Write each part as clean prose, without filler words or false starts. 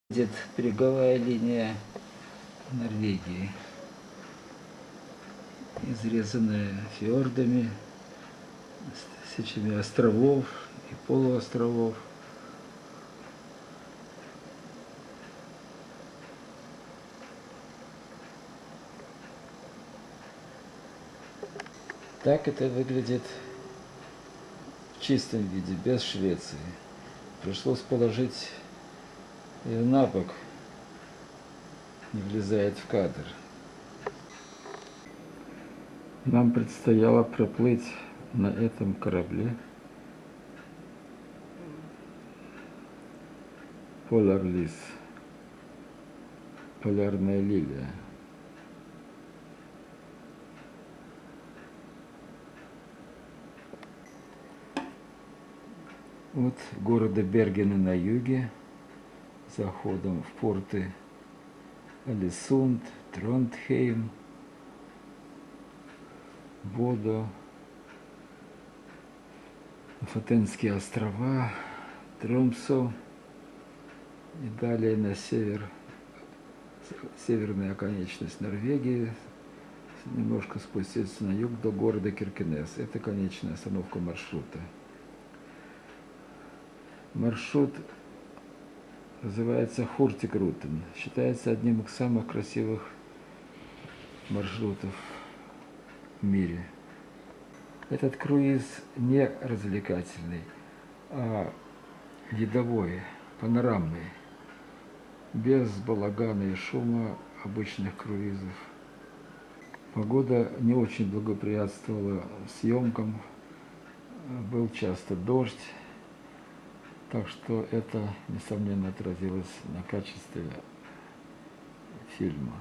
Идет береговая линия Норвегии, изрезанная фьордами, с тысячами островов и полуостровов. Так это выглядит в чистом виде, без Швеции. Пришлось положить ее на бок, не влезает в кадр. Нам предстояло проплыть на этом корабле Поларлис, полярная лилия. От города Бергена на юге, заходом в порты Алесунд, Тронтхейм, Бодо, Фатенские острова, Тромсо и далее на север, северная оконечность Норвегии, немножко спуститься на юг до города Киркенес. Это конечная остановка маршрута. Маршрут называется Хуртигрутен. Считается одним из самых красивых маршрутов в мире. Этот круиз не развлекательный, а видовой, панорамный, без балагана и шума обычных круизов. Погода не очень благоприятствовала съемкам, был часто дождь, так что это, несомненно, отразилось на качестве фильма.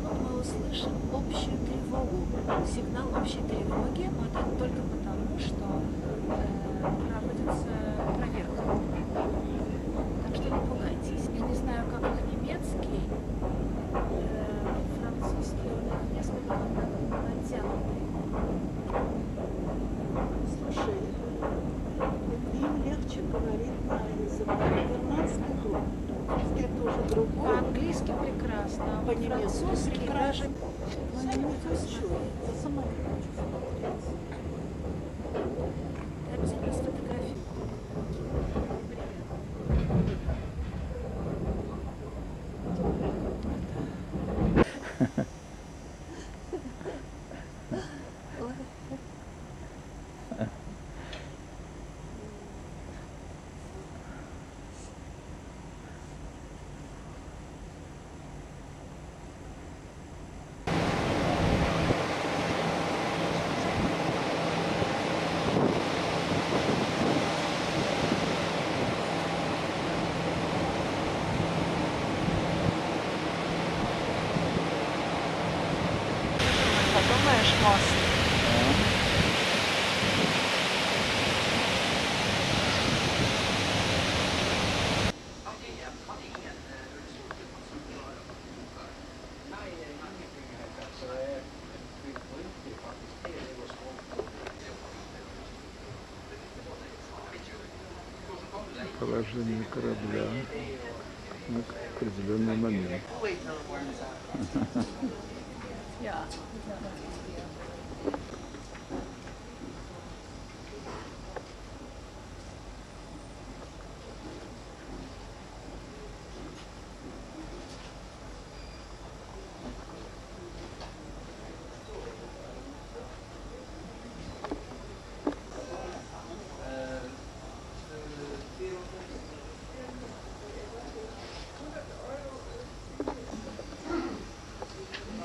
Мы услышим общую тревогу. Сигнал общей тревоги, но это только потому, что проводится проверка. Германский дух. Это уже другой. По-английски прекрасно, а По-немецки по-французски даже... Но я не хочу. Я сама не хочу смотреть. Я обязательно сфотографирую. Подумаешь, мост. Положение корабля на определенный момент.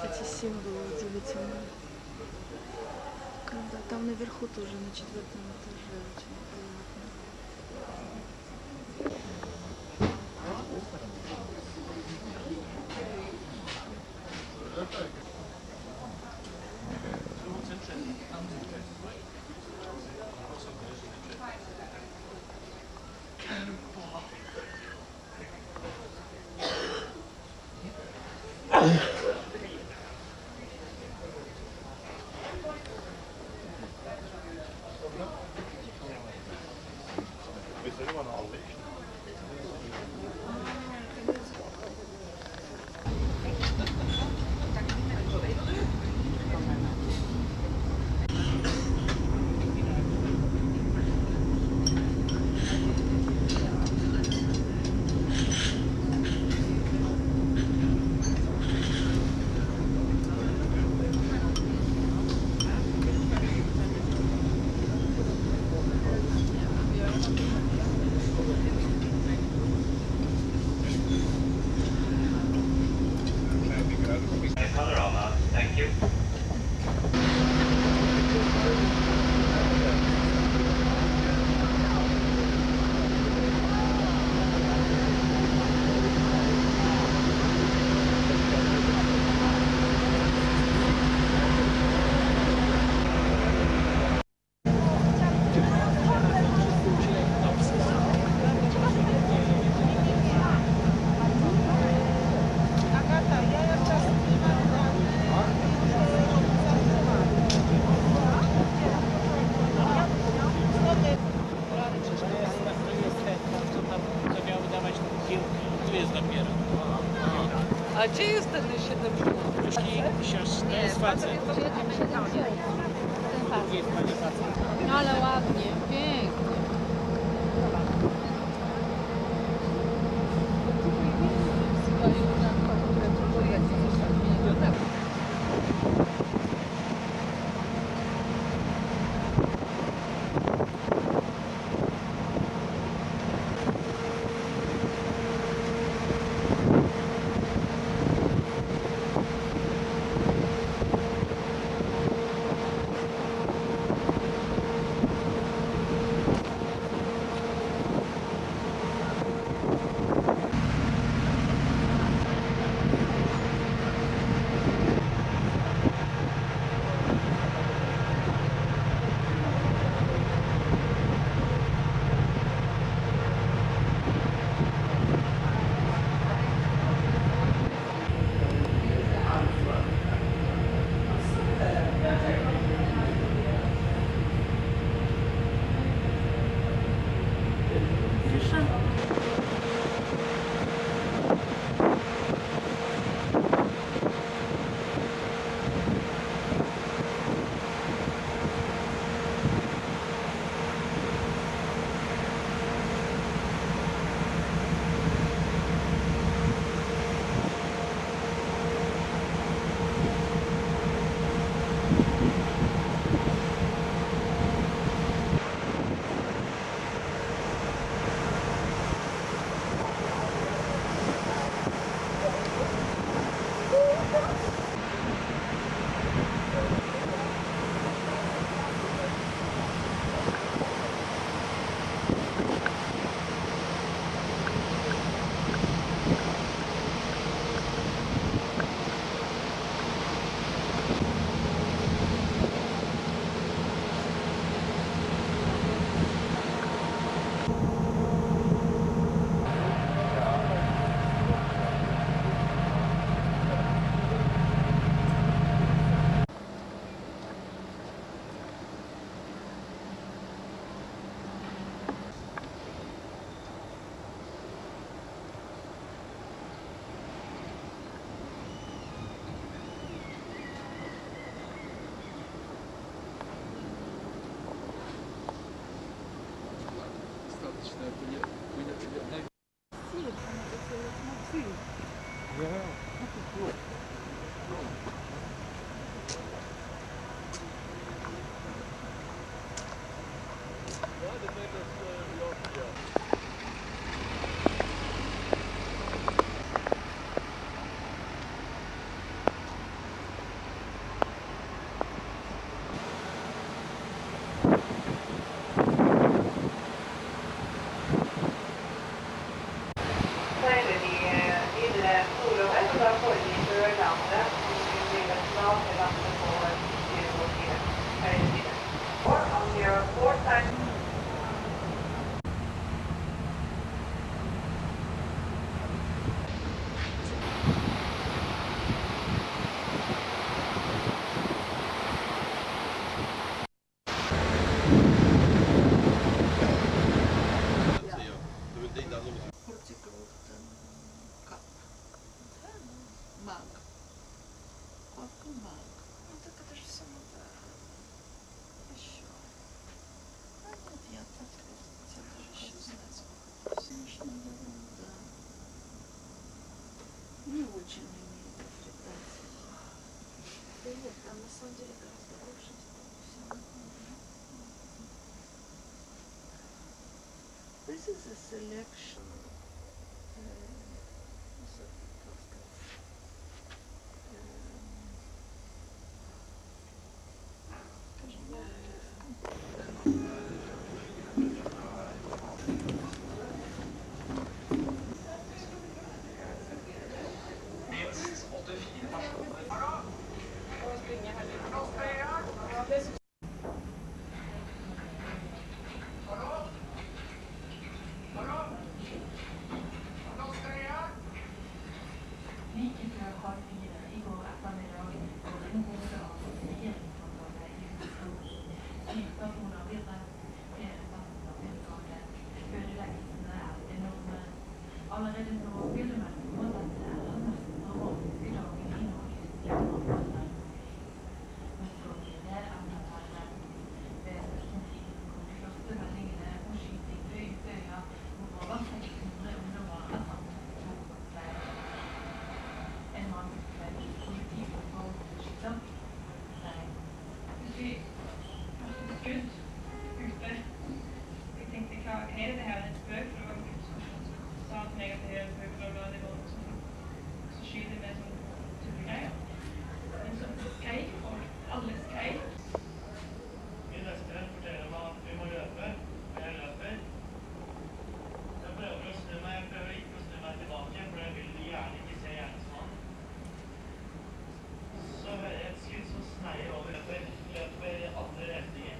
Эти символы удивительные. Когда там наверху тоже на 4-м этаже очень приятно. Panorama, thank you. A gdzie jest ten 7? Ale ładnie, pięknie. Hortigroten kapp. Маг. Кофка маг. Ну так это же все надо еще. А нет, я так тебе даже еще знать. Все нужно, да. Не очень мне интерпретация. Да нет, там на самом деле гораздо больше всего. This is a selection. Как сказать? Скажем, Min bestevenn forteller meg at vi må løpe, og jeg løper. Jeg prøver å snu meg, jeg prøver ikke å snu meg tilbake, for jeg vil gjerne ikke se gjerningsmannen. Så hører jeg et skudd som sneier over, løper i andre retninger.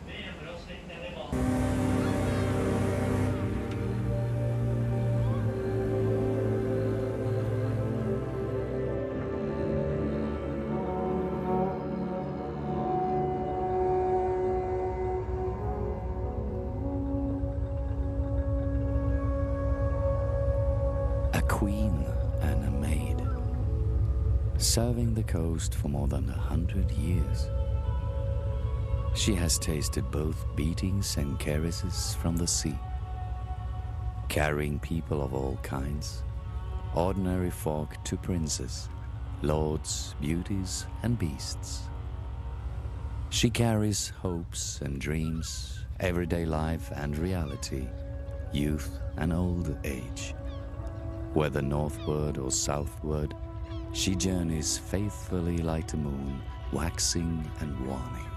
Vi gjemmer oss litt ned i banen. A queen and a maid, serving the coast for more than 100 years. She has tasted both beatings and caresses from the sea, carrying people of all kinds, ordinary folk to princes, lords, beauties, and beasts. She carries hopes and dreams, everyday life and reality, youth and old age. Whether northward or southward, she journeys faithfully like the moon, waxing and waning.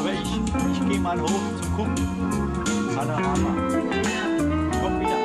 Aber ich gehe mal hoch zum Gucken. Panorama. Komm wieder.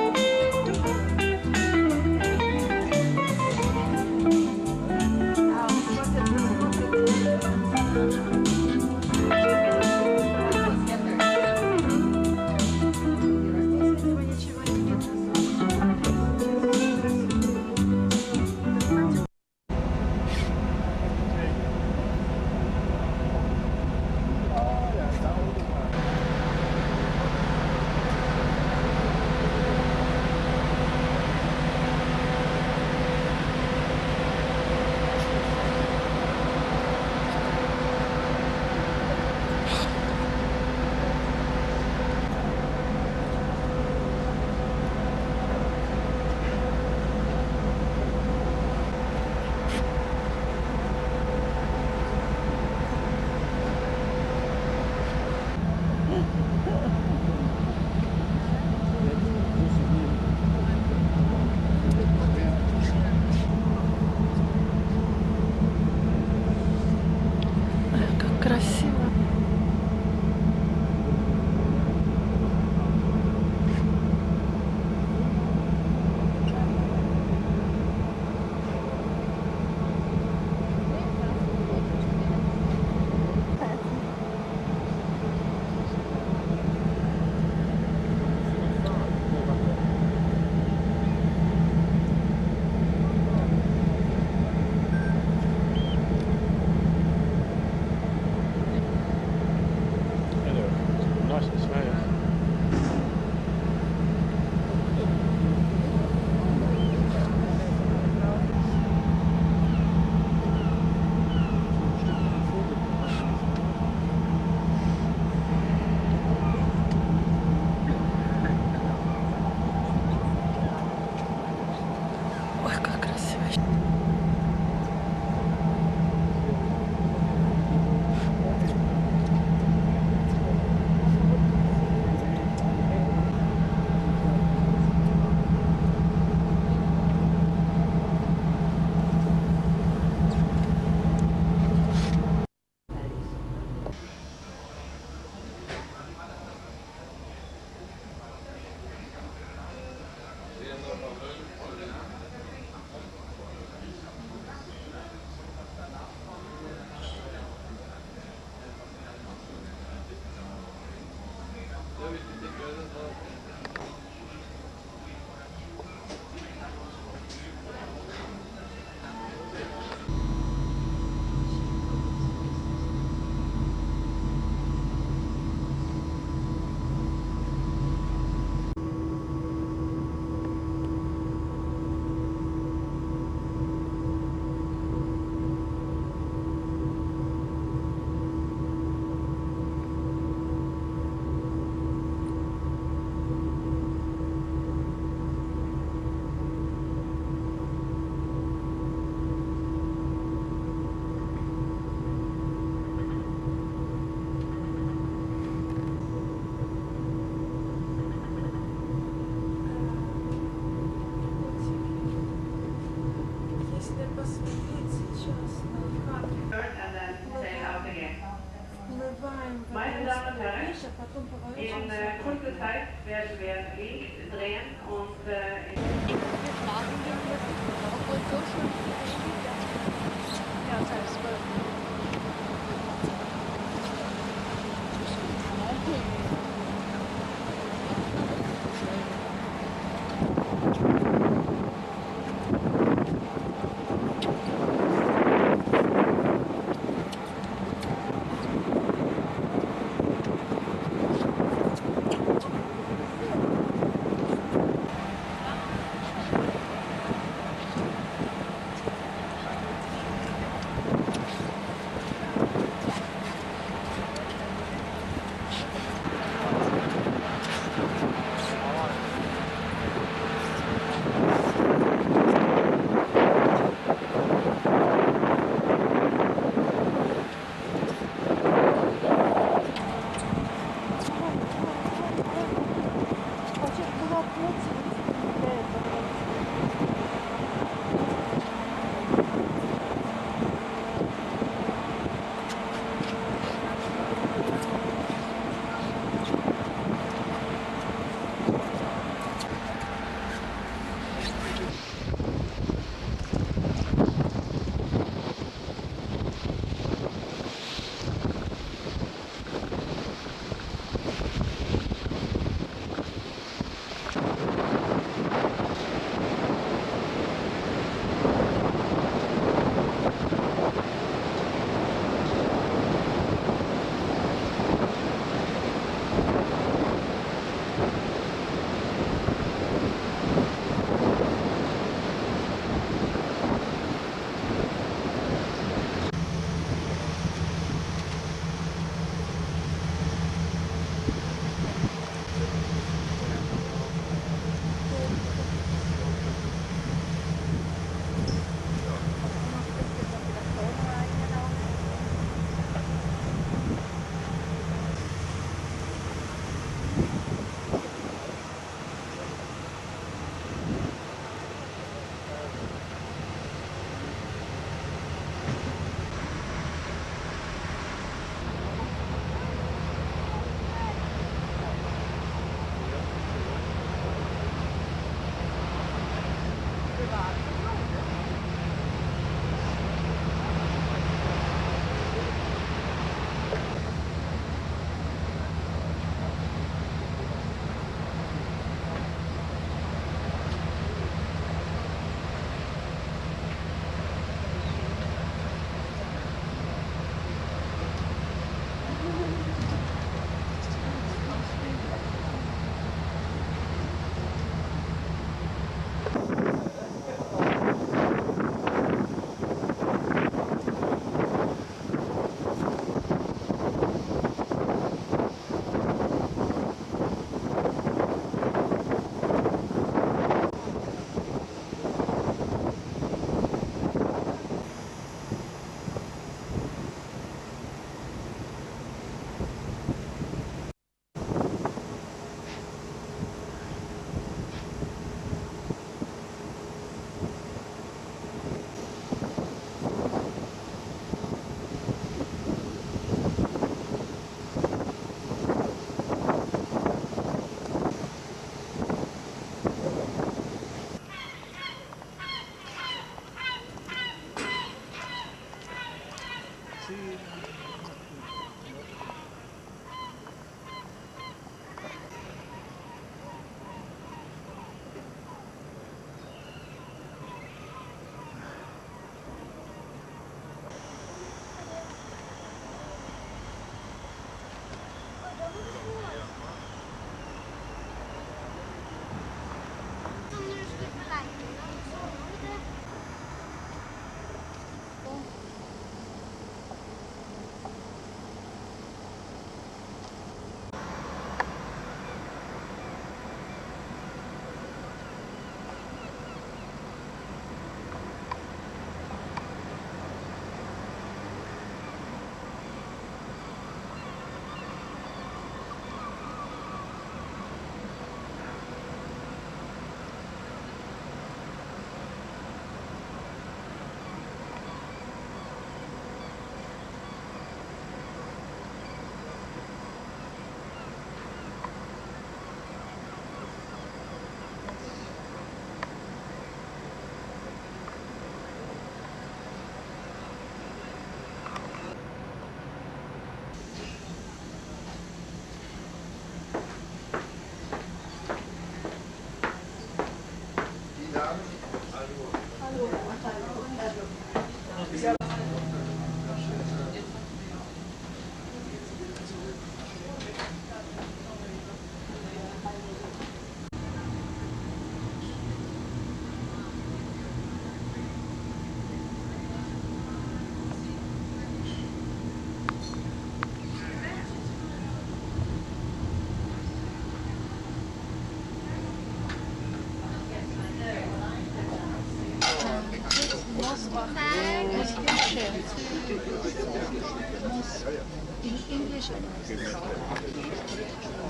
Если посмотреть сейчас на кадр, and then sail out again. вплываем в Meine Damen und Herren, Вещь, а потом in поворачиваемся. kurzer Zeit werden wir links drehen und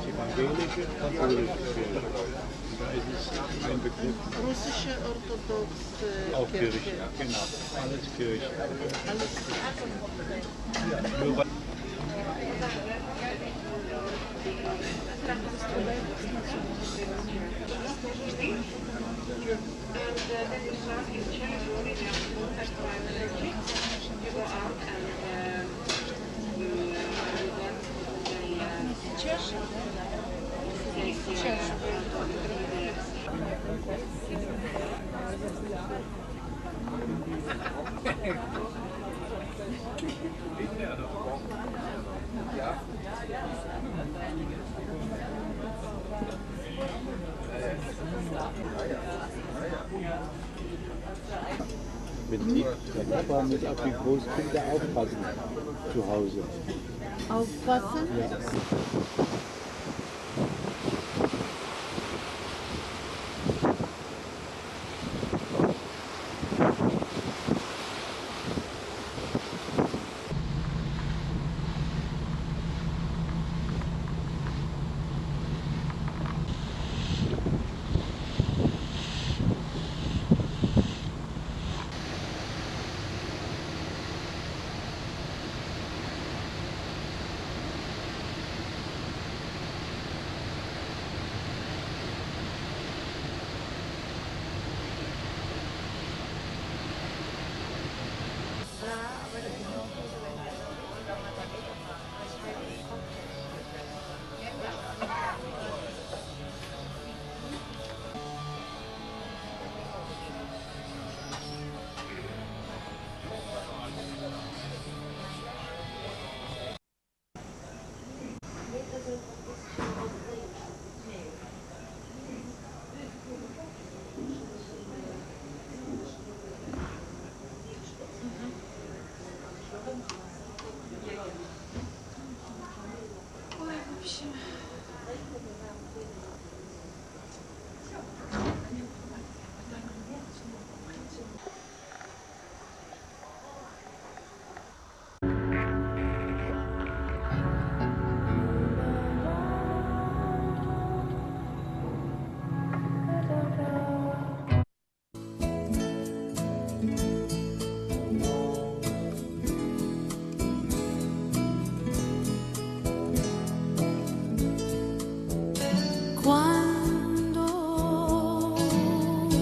Evangelische, katholische Kirche. Da ist es ein Begriff. Russische orthodoxe Auch Kirche. Kirche, genau. Alles Kirche. Alles Nur weil wenn der Papa mit auf die Großkinder aufpassen zu Hause. Aufpassen? Ja. Ой, вообще. Cuando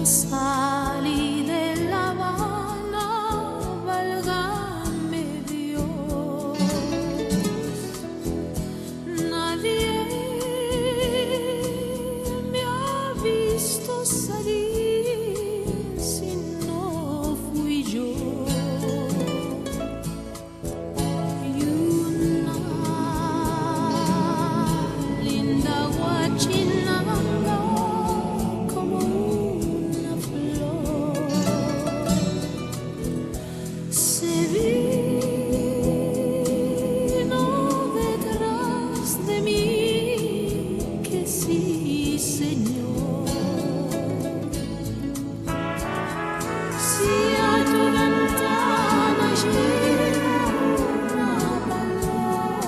salí de La Habana, válgame Dios, nadie me ha visto salir si no fui yo. Y una linda guachinanga como una flor se vino detrás de mí, que sí, señor. Si a tu ventana llega una paloma,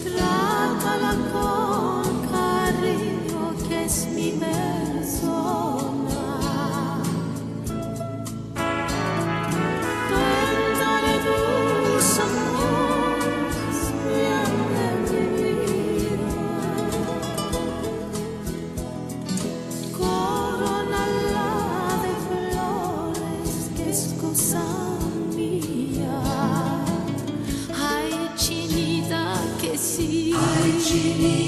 trátala con cariño, que es mi persona. Cuéntale tus amores, bien de mi vida. Coronala de flores, que es cosa mía. Ay, chinita, que sí. Ay, chinita.